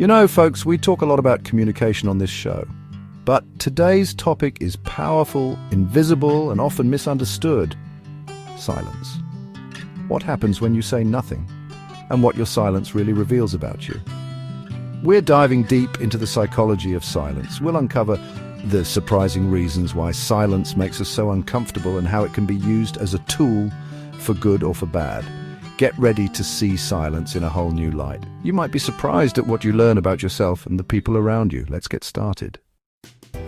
You know, folks, we talk a lot about communication on this show. But today's topic is powerful, invisible, and often misunderstood. Silence. What happens when you say nothing? And what your silence really reveals about you. We're diving deep into the psychology of silence. We'll uncover the surprising reasons why silence makes us so uncomfortable and how it can be used as a tool for good or for bad. Get ready to see silence in a whole new light. You might be surprised at what you learn about yourself and the people around you. Let's get started. Let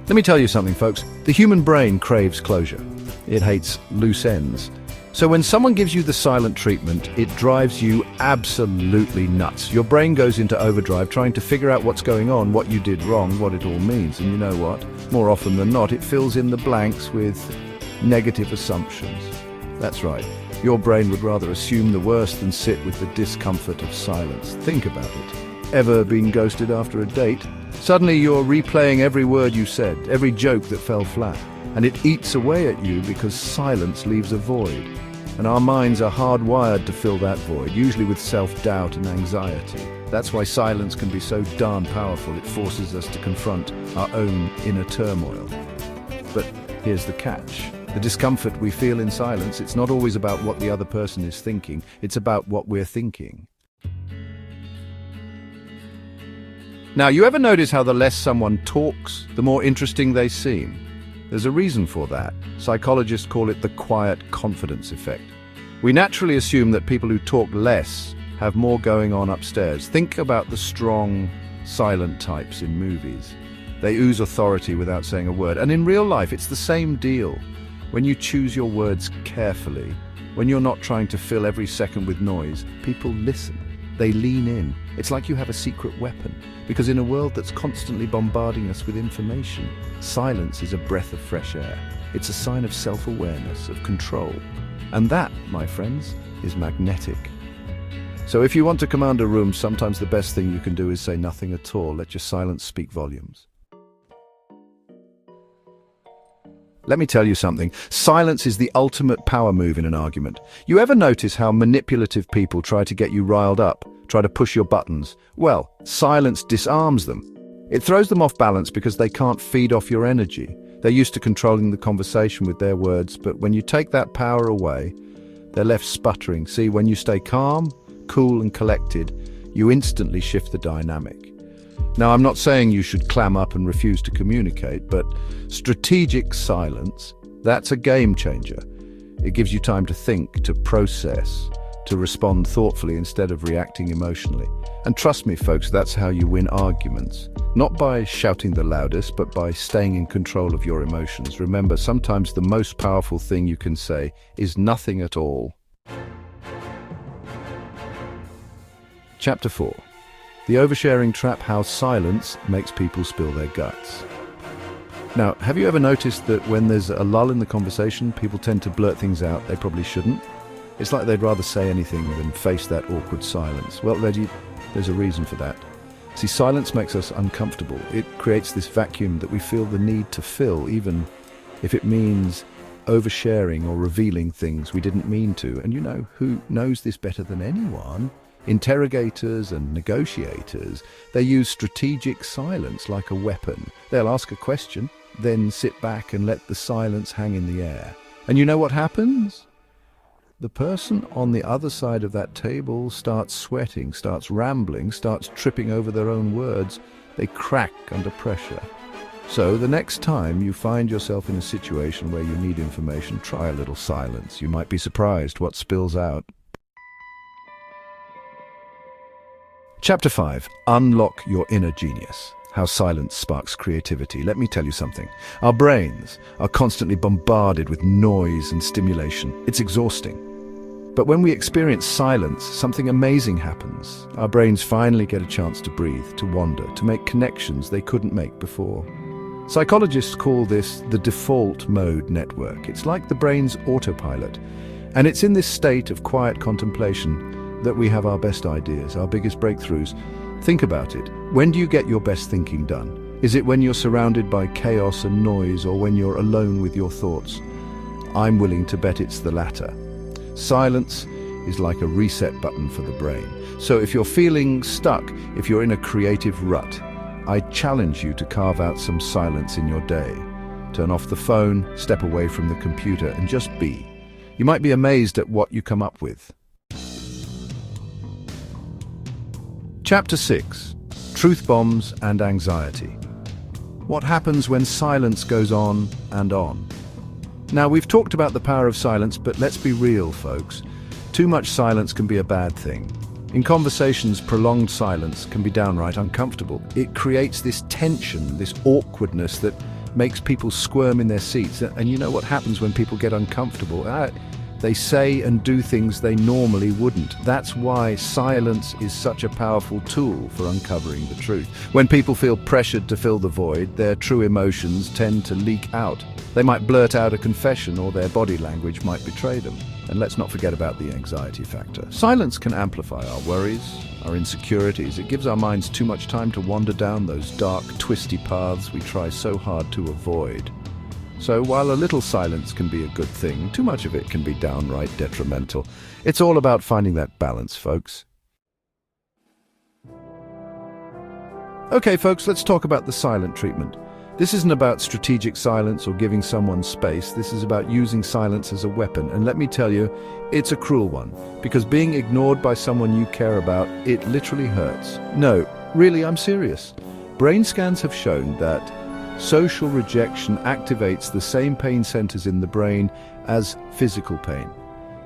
me tell you something, folks. The human brain craves closure. It hates loose ends. So when someone gives you the silent treatment, it drives you absolutely nuts. Your brain goes into overdrive trying to figure out what's going on, what you did wrong, what it all means. And you know what? More often than not, it fills in the blanks with negative assumptions. That's right. Your brain would rather assume the worst than sit with the discomfort of silence. Think about it. Ever been ghosted after a date? Suddenly you're replaying every word you said, every joke that fell flat. And it eats away at you because silence leaves a void. And our minds are hardwired to fill that void, usually with self-doubt and anxiety. That's why silence can be so darn powerful. It forces us to confront our own inner turmoil. But here's the catch. The discomfort we feel in silence, it's not always about what the other person is thinking. It's about what we're thinking. Now, you ever notice how the less someone talks, the more interesting they seem? There's a reason for that. Psychologists call it the quiet confidence effect. We naturally assume that people who talk less have more going on upstairs. Think about the strong, silent types in movies. They ooze authority without saying a word. And in real life, it's the same deal. When you choose your words carefully, when you're not trying to fill every second with noise, people listen. They lean in. It's like you have a secret weapon. Because in a world that's constantly bombarding us with information, silence is a breath of fresh air. It's a sign of self-awareness, of control. And that, my friends, is magnetic. So if you want to command a room, sometimes the best thing you can do is say nothing at all. Let your silence speak volumes. Let me tell you something. Silence is the ultimate power move in an argument. You ever notice how manipulative people try to get you riled up, try to push your buttons? Well, silence disarms them. It throws them off balance because they can't feed off your energy. They're used to controlling the conversation with their words, but when you take that power away, they're left sputtering. See, when you stay calm, cool and collected, you instantly shift the dynamic. Now, I'm not saying you should clam up and refuse to communicate, but strategic silence, that's a game changer. It gives you time to think, to process, to respond thoughtfully instead of reacting emotionally. And trust me, folks, that's how you win arguments. Not by shouting the loudest, but by staying in control of your emotions. Remember, sometimes the most powerful thing you can say is nothing at all. Chapter 4. The oversharing trap: how silence makes people spill their guts. Now, have you ever noticed that when there's a lull in the conversation, people tend to blurt things out they probably shouldn't? It's like they'd rather say anything than face that awkward silence. Well, there's a reason for that. See, silence makes us uncomfortable. It creates this vacuum that we feel the need to fill, even if it means oversharing or revealing things we didn't mean to. And you know who knows this better than anyone? Interrogators and negotiators. They use strategic silence like a weapon. They'll ask a question, then sit back and let the silence hang in the air. And you know what happens? The person on the other side of that table starts sweating, starts rambling, starts tripping over their own words. They crack under pressure. So the next time you find yourself in a situation where you need information, try a little silence. You might be surprised what spills out. Chapter 5. Unlock your inner genius. How silence sparks creativity. Let me tell you something. Our brains are constantly bombarded with noise and stimulation. It's exhausting. But when we experience silence, something amazing happens. Our brains finally get a chance to breathe, to wander, to make connections they couldn't make before. Psychologists call this the default mode network. It's like the brain's autopilot. And it's in this state of quiet contemplation that we have our best ideas, our biggest breakthroughs. Think about it. When do you get your best thinking done? Is it when you're surrounded by chaos and noise, or when you're alone with your thoughts? I'm willing to bet it's the latter. Silence is like a reset button for the brain. So if you're feeling stuck, if you're in a creative rut, I challenge you to carve out some silence in your day. Turn off the phone, step away from the computer, and just be. You might be amazed at what you come up with. Chapter 6. Truth Bombs and Anxiety. What happens when silence goes on and on? Now, we've talked about the power of silence, but let's be real, folks. Too much silence can be a bad thing. In conversations, prolonged silence can be downright uncomfortable. It creates this tension, this awkwardness that makes people squirm in their seats. And you know what happens when people get uncomfortable? They say and do things they normally wouldn't. That's why silence is such a powerful tool for uncovering the truth. When people feel pressured to fill the void, their true emotions tend to leak out. They might blurt out a confession, or their body language might betray them. And let's not forget about the anxiety factor. Silence can amplify our worries, our insecurities. It gives our minds too much time to wander down those dark, twisty paths we try so hard to avoid. So while a little silence can be a good thing, too much of it can be downright detrimental. It's all about finding that balance, folks. Okay, folks, let's talk about the silent treatment. This isn't about strategic silence or giving someone space. This is about using silence as a weapon. And let me tell you, it's a cruel one. Because being ignored by someone you care about, it literally hurts. No, really, I'm serious. Brain scans have shown that social rejection activates the same pain centers in the brain as physical pain.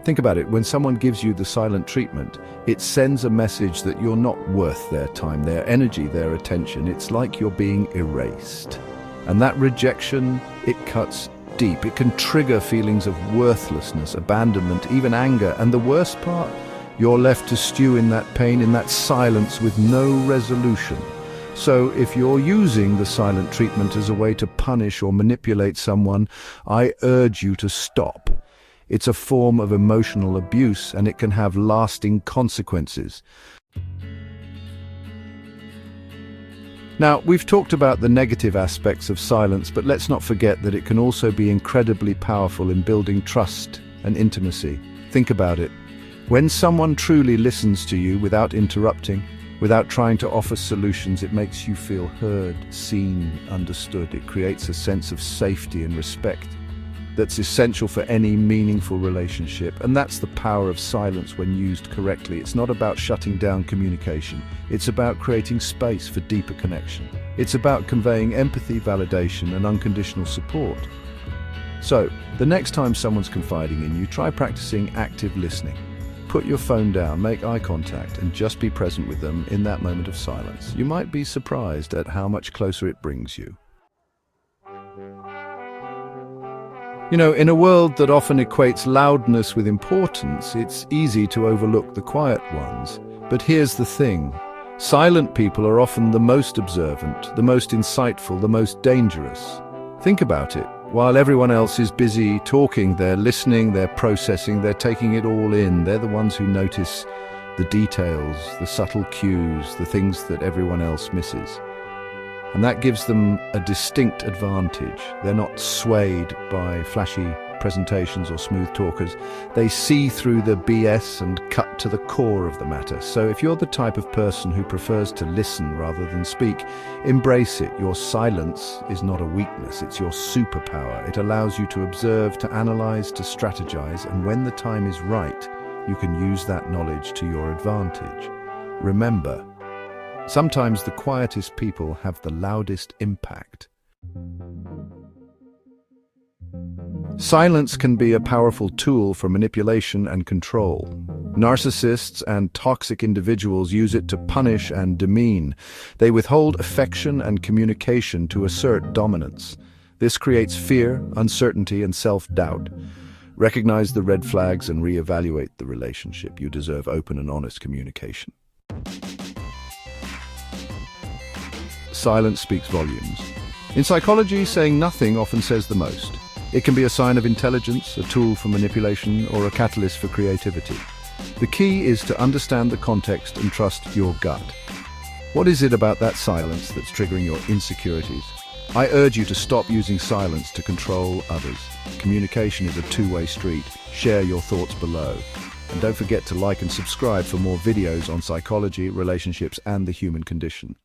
Think about it. When someone gives you the silent treatment, it sends a message that you're not worth their time, their energy, their attention. It's like you're being erased. And that rejection, it cuts deep. It can trigger feelings of worthlessness, abandonment, even anger. And the worst part, you're left to stew in that pain, in that silence with no resolution. So if you're using the silent treatment as a way to punish or manipulate someone, I urge you to stop. It's a form of emotional abuse, and it can have lasting consequences. Now, we've talked about the negative aspects of silence, but let's not forget that it can also be incredibly powerful in building trust and intimacy. Think about it. When someone truly listens to you without interrupting, without trying to offer solutions, it makes you feel heard, seen, understood. It creates a sense of safety and respect that's essential for any meaningful relationship. And that's the power of silence when used correctly. It's not about shutting down communication. It's about creating space for deeper connection. It's about conveying empathy, validation, and unconditional support. So, the next time someone's confiding in you, try practicing active listening. Put your phone down, make eye contact, and just be present with them in that moment of silence. You might be surprised at how much closer it brings you. You know, in a world that often equates loudness with importance, it's easy to overlook the quiet ones. But here's the thing. Silent people are often the most observant, the most insightful, the most dangerous. Think about it. While everyone else is busy talking, they're listening, they're processing, they're taking it all in. They're the ones who notice the details, the subtle cues, the things that everyone else misses. And that gives them a distinct advantage. They're not swayed by flashy presentations or smooth talkers. They see through the BS and cut to the core of the matter. So if you're the type of person who prefers to listen rather than speak, embrace it. Your silence is not a weakness, it's your superpower. It allows you to observe, to analyze, to strategize, and when the time is right, you can use that knowledge to your advantage. Remember, sometimes the quietest people have the loudest impact. Silence can be a powerful tool for manipulation and control. Narcissists and toxic individuals use it to punish and demean. They withhold affection and communication to assert dominance. This creates fear, uncertainty, and self-doubt. Recognize the red flags and reevaluate the relationship. You deserve open and honest communication. Silence speaks volumes. In psychology, saying nothing often says the most. It can be a sign of intelligence, a tool for manipulation, or a catalyst for creativity. The key is to understand the context and trust your gut. What is it about that silence that's triggering your insecurities? I urge you to stop using silence to control others. Communication is a two-way street. Share your thoughts below. And don't forget to like and subscribe for more videos on psychology, relationships, and the human condition.